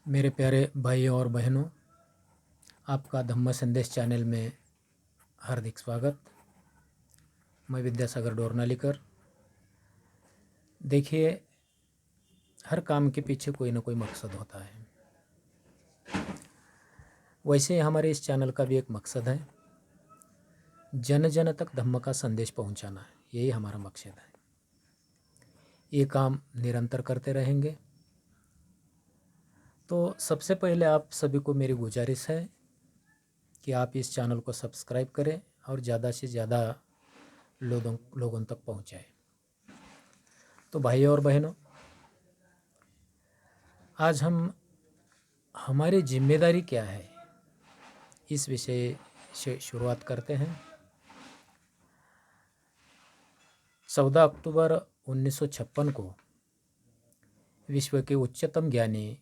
मेरे प्यारे भाइयों और बहनों, आपका धम्म संदेश चैनल में हार्दिक स्वागत। मैं विद्यासागर डोरनालीकर। देखिए, हर काम के पीछे कोई ना कोई मकसद होता है। वैसे हमारे इस चैनल का भी एक मकसद है, जन जन तक धम्म का संदेश पहुंचाना। यही हमारा मकसद है। ये काम निरंतर करते रहेंगे। तो सबसे पहले आप सभी को मेरी गुजारिश है कि आप इस चैनल को सब्सक्राइब करें और ज़्यादा से ज़्यादा लोगों तक पहुंचाएं। तो भाइयों और बहनों, आज हम हमारी जिम्मेदारी क्या है, इस विषय से शुरुआत करते हैं। 14 अक्टूबर 1956 को विश्व के उच्चतम ज्ञानी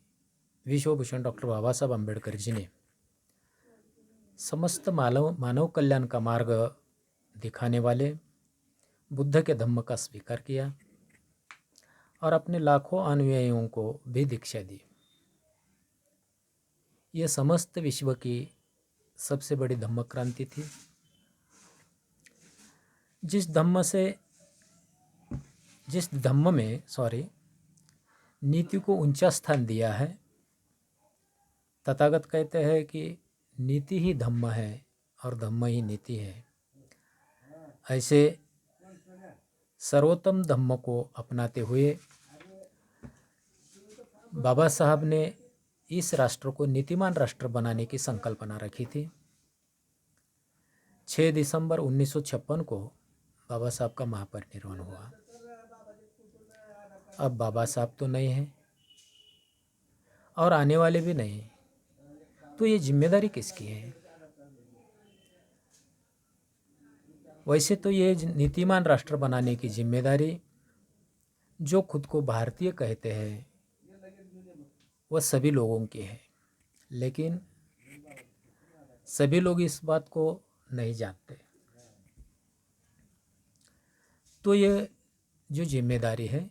विश्व भूषण डॉक्टर बाबा साहब अम्बेडकर जी ने समस्त मानव कल्याण का मार्ग दिखाने वाले बुद्ध के धम्म का स्वीकार किया और अपने लाखों अनुयायियों को भी दीक्षा दी। यह समस्त विश्व की सबसे बड़ी धम्म क्रांति थी। जिस धम्म में नीति को ऊंचा स्थान दिया है। तथागत कहते हैं कि नीति ही धम्म है और धम्म ही नीति है। ऐसे सर्वोत्तम धम्म को अपनाते हुए बाबा साहब ने इस राष्ट्र को नीतिमान राष्ट्र बनाने की संकल्पना रखी थी। 6 दिसंबर 1956 को बाबा साहब का महापरिनिर्वाण हुआ। अब बाबा साहब तो नहीं हैं और आने वाले भी नहीं, तो ये जिम्मेदारी किसकी है? वैसे तो ये नीतिमान राष्ट्र बनाने की जिम्मेदारी जो खुद को भारतीय कहते हैं वह सभी लोगों की है, लेकिन सभी लोग इस बात को नहीं जानते। तो ये जो जिम्मेदारी है,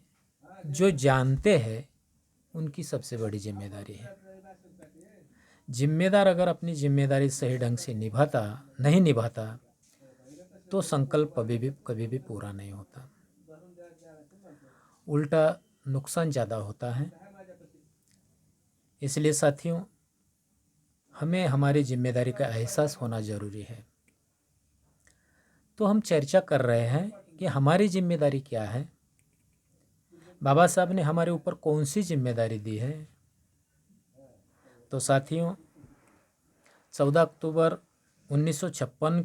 जो जानते हैं उनकी सबसे बड़ी जिम्मेदारी है। जिम्मेदार अगर अपनी जिम्मेदारी सही ढंग से नहीं निभाता तो संकल्प कभी भी पूरा नहीं होता, उल्टा नुकसान ज़्यादा होता है। इसलिए साथियों, हमें हमारी जिम्मेदारी का एहसास होना ज़रूरी है। तो हम चर्चा कर रहे हैं कि हमारी जिम्मेदारी क्या है, बाबा साहब ने हमारे ऊपर कौन सी जिम्मेदारी दी है। तो साथियों, 14 अक्टूबर 1956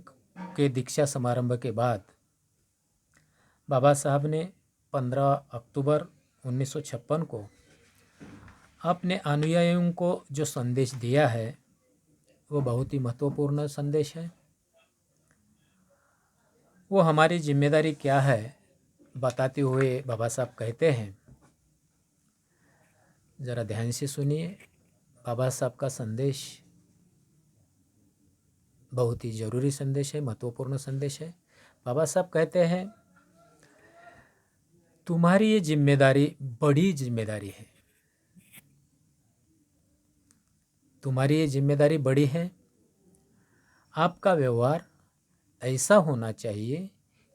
के दीक्षा समारंभ के बाद बाबा साहब ने 15 अक्टूबर 1956 को अपने अनुयायियों को जो संदेश दिया है वो बहुत ही महत्वपूर्ण संदेश है। वो हमारी जिम्मेदारी क्या है बताते हुए बाबा साहब कहते हैं, ज़रा ध्यान से सुनिए। बाबा साहब का संदेश बहुत ही ज़रूरी संदेश है, महत्वपूर्ण संदेश है। बाबा साहब कहते हैं, तुम्हारी ये जिम्मेदारी बड़ी जिम्मेदारी है। तुम्हारी ये जिम्मेदारी बड़ी है। आपका व्यवहार ऐसा होना चाहिए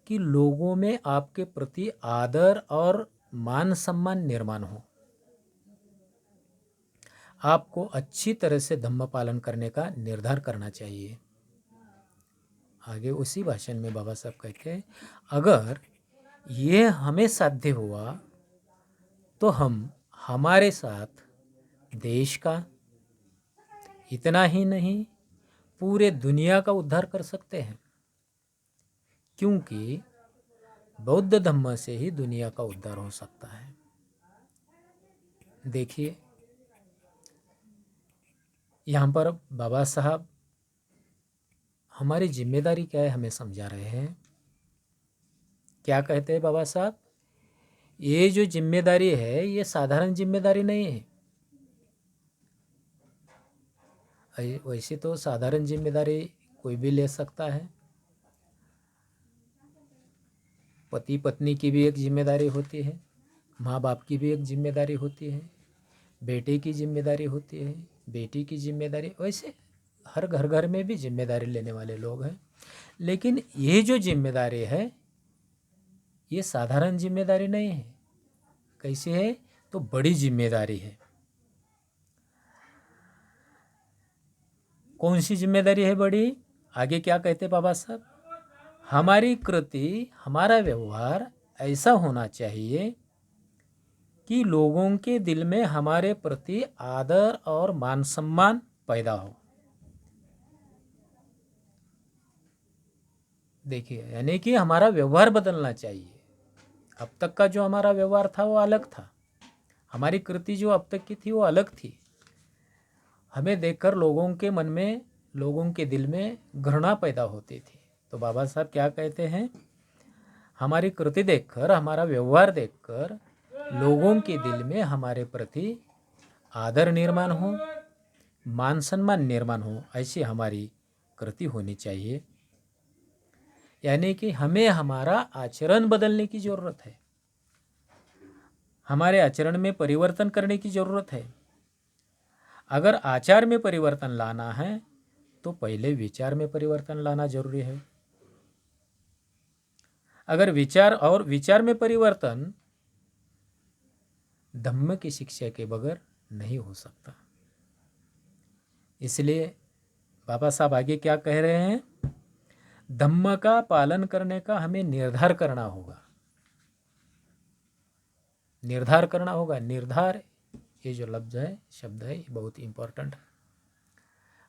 कि लोगों में आपके प्रति आदर और मान सम्मान निर्माण हो। आपको अच्छी तरह से धम्म पालन करने का निर्धार करना चाहिए। आगे उसी भाषण में बाबा साहब कहते हैं, अगर ये हमें साध्य हुआ तो हम हमारे साथ देश का, इतना ही नहीं पूरे दुनिया का उद्धार कर सकते हैं, क्योंकि बौद्ध धम्म से ही दुनिया का उद्धार हो सकता है। देखिए, यहाँ पर बाबा साहब हमारी जिम्मेदारी क्या है हमें समझा रहे हैं। क्या कहते हैं बाबा साहब? ये जो जिम्मेदारी है ये साधारण जिम्मेदारी नहीं है। वैसे तो साधारण जिम्मेदारी कोई भी ले सकता है। पति पत्नी की भी एक जिम्मेदारी होती है, माँ बाप की भी एक जिम्मेदारी होती है, बेटे की जिम्मेदारी होती है, बेटी की जिम्मेदारी, वैसे हर घर घर में भी जिम्मेदारी लेने वाले लोग हैं। लेकिन ये जो जिम्मेदारी है ये साधारण जिम्मेदारी नहीं है। कैसी है? तो बड़ी जिम्मेदारी है। कौन सी जिम्मेदारी है बड़ी? आगे क्या कहते बाबा साहब? हमारी कृति, हमारा व्यवहार ऐसा होना चाहिए कि लोगों के दिल में हमारे प्रति आदर और मान सम्मान पैदा हो। देखिए, यानी कि हमारा व्यवहार बदलना चाहिए। अब तक का जो हमारा व्यवहार था वो अलग था, हमारी कृति जो अब तक की थी वो अलग थी। हमें देखकर लोगों के मन में, लोगों के दिल में घृणा पैदा होती थी। तो बाबा साहब क्या कहते हैं? हमारी कृति देखकर, हमारा व्यवहार देखकर लोगों के दिल में हमारे प्रति आदर निर्माण हो, मान सम्मान निर्माण हो, ऐसी हमारी कृति होनी चाहिए। यानी कि हमें हमारा आचरण बदलने की ज़रूरत है, हमारे आचरण में परिवर्तन करने की ज़रूरत है। अगर आचार में परिवर्तन लाना है तो पहले विचार में परिवर्तन लाना जरूरी है। अगर विचार में परिवर्तन धम्म की शिक्षा के बगैर नहीं हो सकता। इसलिए बाबा साहब आगे क्या कह रहे हैं? धम्म का पालन करने का हमें निर्धार करना होगा। निर्धार करना होगा। निर्धार, ये जो लफ्ज है, शब्द है, ये बहुत इंपॉर्टेंट है।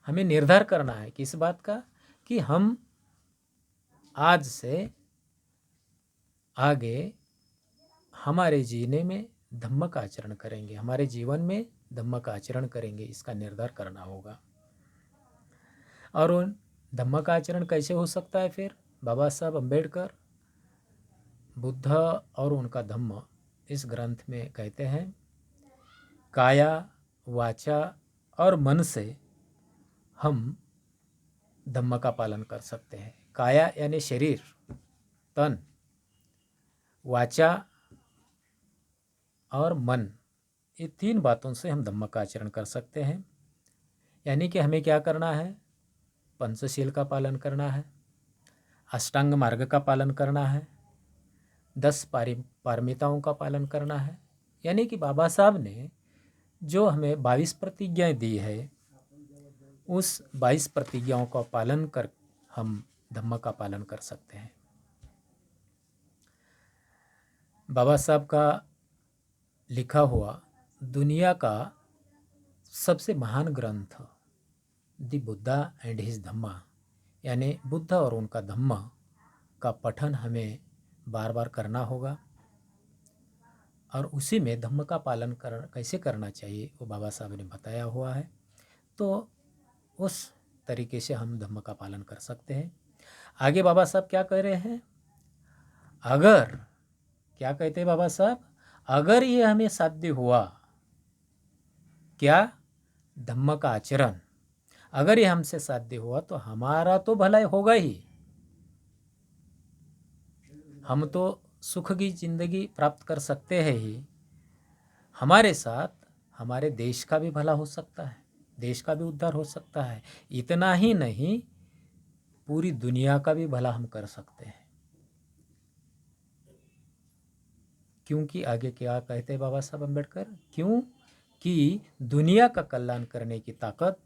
हमें निर्धार करना है किस बात का? कि हम आज से आगे हमारे जीने में धम्म का आचरण करेंगे, हमारे जीवन में धम्म का आचरण करेंगे, इसका निर्धार करना होगा। और उन धम्म का आचरण कैसे हो सकता है? फिर बाबा साहब अम्बेडकर बुद्ध और उनका धम्म इस ग्रंथ में कहते हैं, काया, वाचा और मन से हम धम्म का पालन कर सकते हैं। काया यानी शरीर, तन, वाचा और मन, ये तीन बातों से हम धम्म का आचरण कर सकते हैं। यानी कि हमें क्या करना है? पंचशील का पालन करना है, अष्टांग मार्ग का पालन करना है, 10 पारमिताओं का पालन करना है। यानी कि बाबा साहब ने जो हमें 22 प्रतिज्ञाएं दी है, उस 22 प्रतिज्ञाओं का पालन कर हम धम्म का पालन कर सकते हैं। बाबा साहब का लिखा हुआ दुनिया का सबसे महान ग्रंथ द बुद्धा एंड हिज धम्मा, यानी बुद्ध और उनका धम्मा का पठन हमें बार बार करना होगा। और उसी में धम्म का पालन कैसे करना चाहिए वो बाबा साहब ने बताया हुआ है। तो उस तरीके से हम धम्म का पालन कर सकते हैं। आगे बाबा साहब क्या कह रहे हैं? अगर, क्या कहते हैं बाबा साहब? अगर ये हमें साध्य हुआ, क्या? धम्म का आचरण, अगर ये हमसे साध्य हुआ तो हमारा तो भलाई होगा ही, हम तो सुख की जिंदगी प्राप्त कर सकते हैं ही, हमारे साथ हमारे देश का भी भला हो सकता है, देश का भी उद्धार हो सकता है। इतना ही नहीं, पूरी दुनिया का भी भला हम कर सकते हैं। क्योंकि आगे क्या कहते हैं बाबा साहब अम्बेडकर? क्यों कि दुनिया का कल्याण करने की ताकत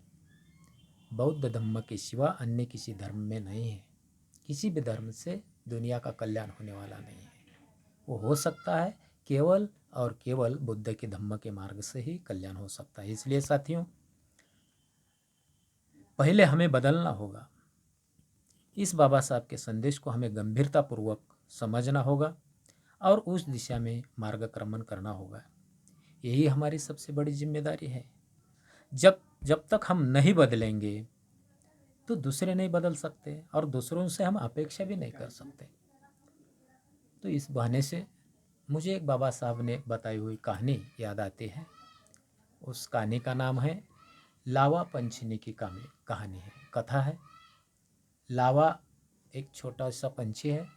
बौद्ध धम्म के सिवा अन्य किसी धर्म में नहीं है। किसी भी धर्म से दुनिया का कल्याण होने वाला नहीं है। वो हो सकता है केवल और केवल बुद्ध के धम्म के मार्ग से ही कल्याण हो सकता है। इसलिए साथियों, पहले हमें बदलना होगा। इस बाबा साहब के संदेश को हमें गंभीरतापूर्वक समझना होगा और उस दिशा में मार्गक्रमण करना होगा। यही हमारी सबसे बड़ी जिम्मेदारी है। जब तक हम नहीं बदलेंगे तो दूसरे नहीं बदल सकते और दूसरों से हम अपेक्षा भी नहीं कर सकते। तो इस बहाने से मुझे एक बाबा साहब ने बताई हुई कहानी याद आती है। उस कहानी का नाम है लावा पंछी की कहानी है, कथा है। लावा एक छोटा सा पंछी है,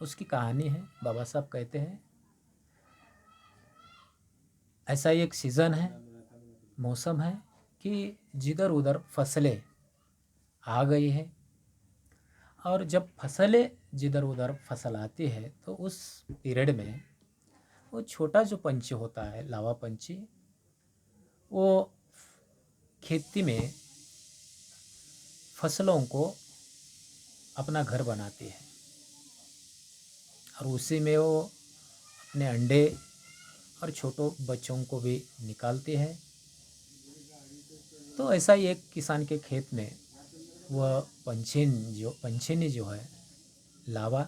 उसकी कहानी है। बाबा साहब कहते हैं ऐसा एक सीज़न है मौसम है कि जिधर उधर फसलें आ गई है, और जब फसलें जिधर उधर फसल आती है तो उस पीरियड में वो छोटा जो पंछी होता है, लावा पंछी, वो खेती में फसलों को अपना घर बनाती है और उसी में वो अपने अंडे और छोटों बच्चों को भी निकालती है। तो ऐसा ही एक किसान के खेत में वह पंछी जो है, लावा,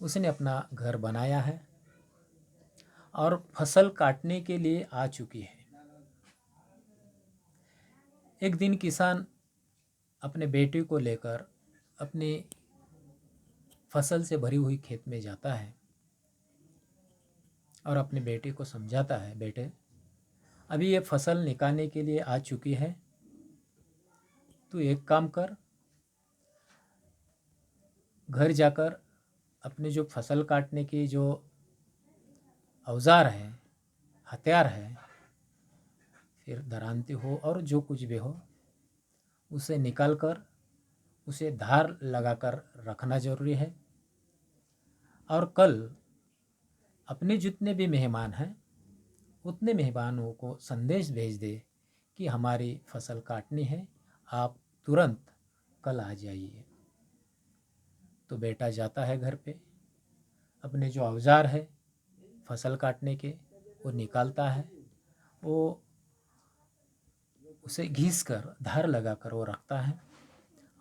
उसने अपना घर बनाया है और फसल काटने के लिए आ चुकी है। एक दिन किसान अपने बेटे को लेकर अपनी फसल से भरी हुई खेत में जाता है और अपने बेटे को समझाता है, बेटे अभी ये फसल निकालने के लिए आ चुकी है, तू एक काम कर, घर जाकर अपने जो फसल काटने की जो औजार है, हथियार है, फिर दरांती हो और जो कुछ भी हो, उसे निकाल कर उसे धार लगाकर रखना जरूरी है। और कल अपने जितने भी मेहमान हैं उतने मेहमानों को संदेश भेज दे कि हमारी फसल काटनी है, आप तुरंत कल आ जाइए। तो बेटा जाता है घर पे, अपने जो औजार है फसल काटने के वो निकालता है, वो उसे घिस कर धार लगा कर वो रखता है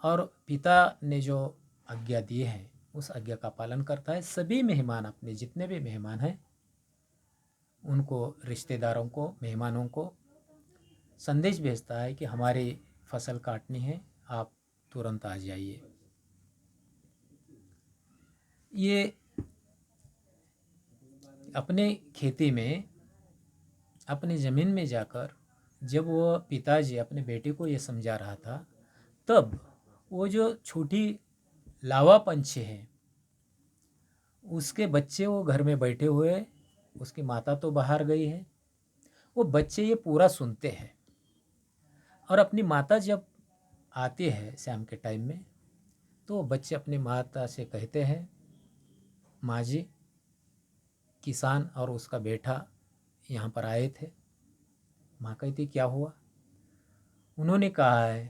और पिता ने जो आज्ञा दी है उस आज्ञा का पालन करता है। सभी मेहमान, अपने जितने भी मेहमान हैं उनको, रिश्तेदारों को, मेहमानों को संदेश भेजता है कि हमारी फसल काटनी है, आप तुरंत आ जाइए। ये अपने खेती में, अपनी ज़मीन में जाकर जब वो पिताजी अपने बेटे को ये समझा रहा था, तब वो जो छोटी लावा पंछी है उसके बच्चे वो घर में बैठे हुए, उसकी माता तो बाहर गई है, वो बच्चे ये पूरा सुनते हैं। और अपनी माता जब आती है शाम के टाइम में तो बच्चे अपनी माता से कहते हैं, माँ जी किसान और उसका बेटा यहाँ पर आए थे। माँ कहती क्या हुआ? उन्होंने कहा है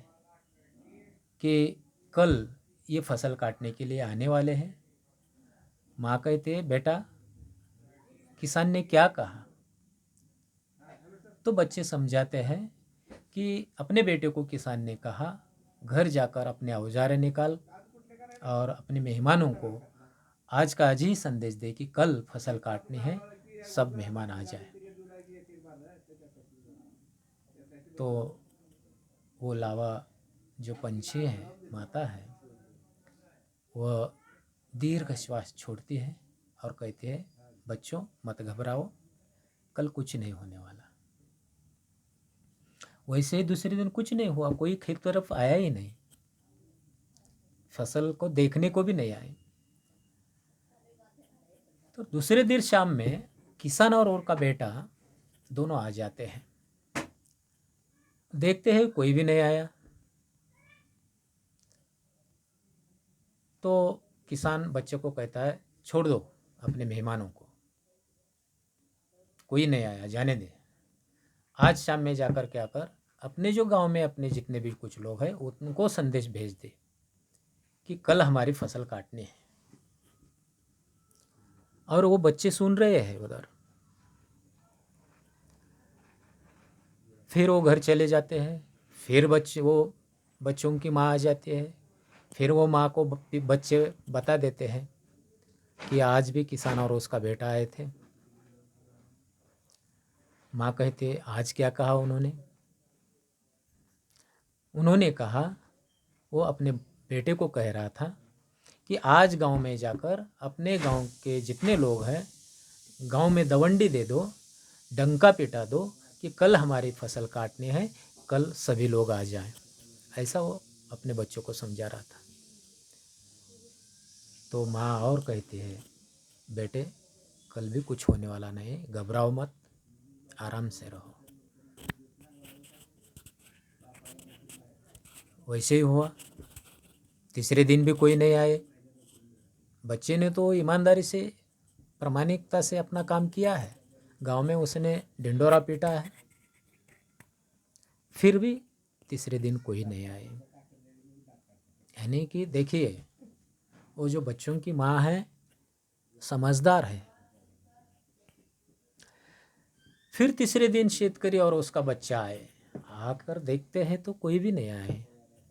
कि कल ये फसल काटने के लिए आने वाले हैं। माँ कहते बेटा किसान ने क्या कहा? तो बच्चे समझाते हैं कि अपने बेटे को किसान ने कहा घर जाकर अपने औजारें निकाल और अपने मेहमानों को आज का आज ही संदेश दे कि कल फसल काटनी है, सब मेहमान आ जाए। तो वो लावा जो पंछी है, माता है, वह दीर्घ श्वास छोड़ती है और कहती है, बच्चों मत घबराओ, कल कुछ नहीं होने वाला। वैसे ही दूसरे दिन कुछ नहीं हुआ, कोई खेत तरफ आया ही नहीं, फसल को देखने को भी नहीं आए। तो दूसरे दिन शाम में किसान और उनका बेटा दोनों आ जाते हैं, देखते हैं कोई भी नहीं आया। तो किसान बच्चे को कहता है, छोड़ दो अपने मेहमानों को, कोई नहीं आया, जाने दे। आज शाम में जाकर क्या कर, अपने जो गांव में अपने जितने भी कुछ लोग हैं उनको संदेश भेज दे कि कल हमारी फसल काटनी है। और वो बच्चे सुन रहे हैं उधर। फिर वो घर चले जाते हैं, फिर बच्चों की माँ आ जाती है, फिर वो माँ को बच्चे बता देते हैं कि आज भी किसान और उसका बेटा आए थे। माँ कहती है, आज क्या कहा उन्होंने? उन्होंने कहा, वो अपने बेटे को कह रहा था कि आज गांव में जाकर अपने गांव के जितने लोग हैं गांव में दवंडी दे दो, डंका पिटा दो कि कल हमारी फसल काटनी है, कल सभी लोग आ जाएं। ऐसा वो अपने बच्चों को समझा रहा था। तो माँ और कहती है, बेटे कल भी कुछ होने वाला नहीं, घबराओ मत, आराम से रहो। वैसे ही हुआ। तीसरे दिन भी कोई नहीं आए। बच्चे ने तो ईमानदारी से, प्रामाणिकता से अपना काम किया है। गांव में उसने ढिंडोरा पीटा है, फिर भी तीसरे दिन कोई नहीं आए। यानी कि देखिए, वो जो बच्चों की माँ है समझदार है। फिर तीसरे दिन शेतकरी और उसका बच्चा आए। आकर देखते हैं तो कोई भी नहीं आए,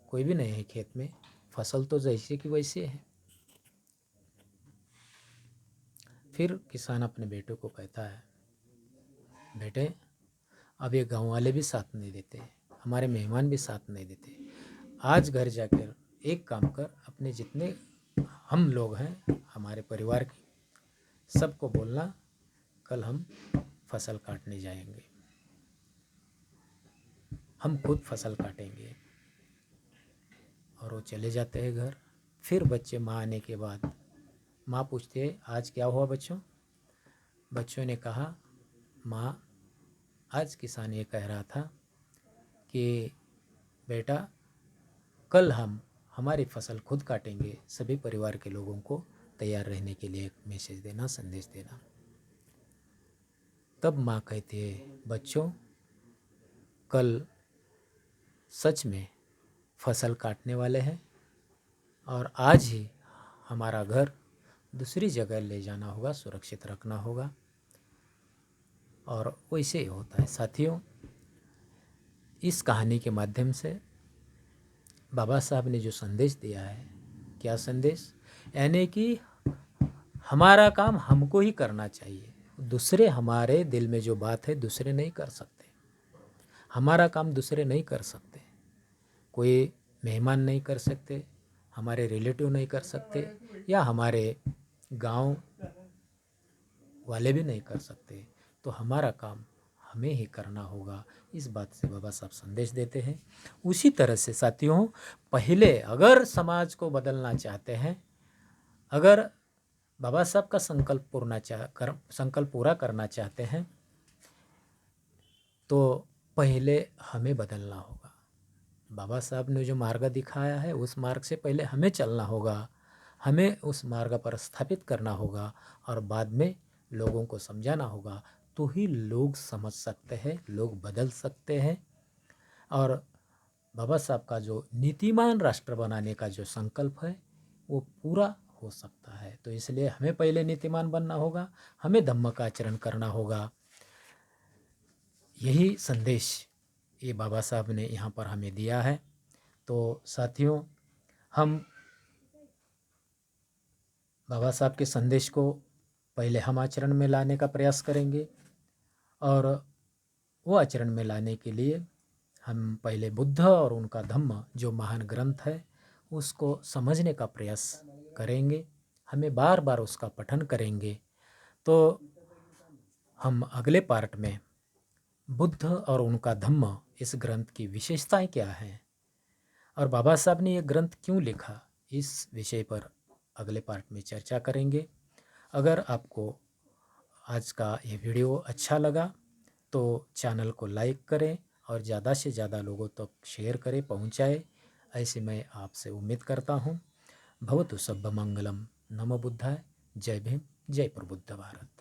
कोई भी नहीं है खेत में। फसल तो जैसे कि वैसे है। फिर किसान अपने बेटे को कहता है, बेटे अब ये गांव वाले भी साथ नहीं देते, हमारे मेहमान भी साथ नहीं देते। आज घर जाकर एक काम कर, अपने जितने हम लोग हैं हमारे परिवार के, सबको बोलना कल हम फसल काटने जाएंगे, हम खुद फसल काटेंगे। और वो चले जाते हैं घर। फिर बच्चे माँ आने के बाद माँ पूछते हैं, आज क्या हुआ बच्चों? बच्चों ने कहा, माँ आज किसान ये कह रहा था कि बेटा कल हम हमारी फसल खुद काटेंगे, सभी परिवार के लोगों को तैयार रहने के लिए एक मैसेज देना, संदेश देना। तब माँ कहती है, बच्चों कल सच में फसल काटने वाले हैं और आज ही हमारा घर दूसरी जगह ले जाना होगा, सुरक्षित रखना होगा। और वैसे ही होता है साथियों। इस कहानी के माध्यम से बाबा साहब ने जो संदेश दिया है, क्या संदेश? यानी कि हमारा काम हमको ही करना चाहिए। दूसरे, हमारे दिल में जो बात है दूसरे नहीं कर सकते। हमारा काम दूसरे नहीं कर सकते। कोई मेहमान नहीं कर सकते, हमारे रिलेटिव नहीं कर सकते, या हमारे गांव वाले भी नहीं कर सकते। तो हमारा काम हमें ही करना होगा। इस बात से बाबा साहब संदेश देते हैं। उसी तरह से साथियों, पहले अगर समाज को बदलना चाहते हैं, अगर बाबा साहब का संकल्प पूरा करना चाहते हैं, तो पहले हमें बदलना होगा। बाबा साहब ने जो मार्ग दिखाया है उस मार्ग से पहले हमें चलना होगा, हमें उस मार्ग पर स्थापित करना होगा और बाद में लोगों को समझाना होगा। तो ही लोग समझ सकते हैं, लोग बदल सकते हैं। और बाबा साहब का जो नीतिमान राष्ट्र बनाने का जो संकल्प है वो पूरा हो सकता है। तो इसलिए हमें पहले नीतिमान बनना होगा, हमें धम्म का आचरण करना होगा। यही संदेश ये बाबा साहब ने यहाँ पर हमें दिया है। तो साथियों, हम बाबा साहब के संदेश को पहले हम आचरण में लाने का प्रयास करेंगे, और वो आचरण में लाने के लिए हम पहले बुद्ध और उनका धम्म जो महान ग्रंथ है उसको समझने का प्रयास करेंगे। हमें बार बार उसका पठन करेंगे। तो हम अगले पार्ट में बुद्ध और उनका धम्म इस ग्रंथ की विशेषताएं क्या हैं और बाबा साहब ने ये ग्रंथ क्यों लिखा, इस विषय पर अगले पार्ट में चर्चा करेंगे। अगर आपको आज का ये वीडियो अच्छा लगा तो चैनल को लाइक करें और ज़्यादा से ज़्यादा लोगों तक शेयर करें, पहुँचाएं। ऐसे मैं आपसे उम्मीद करता हूँ। भवतु सब्बमंगलम। नमो बुद्धाय। जय भीम, जय प्रबुद्ध भारत।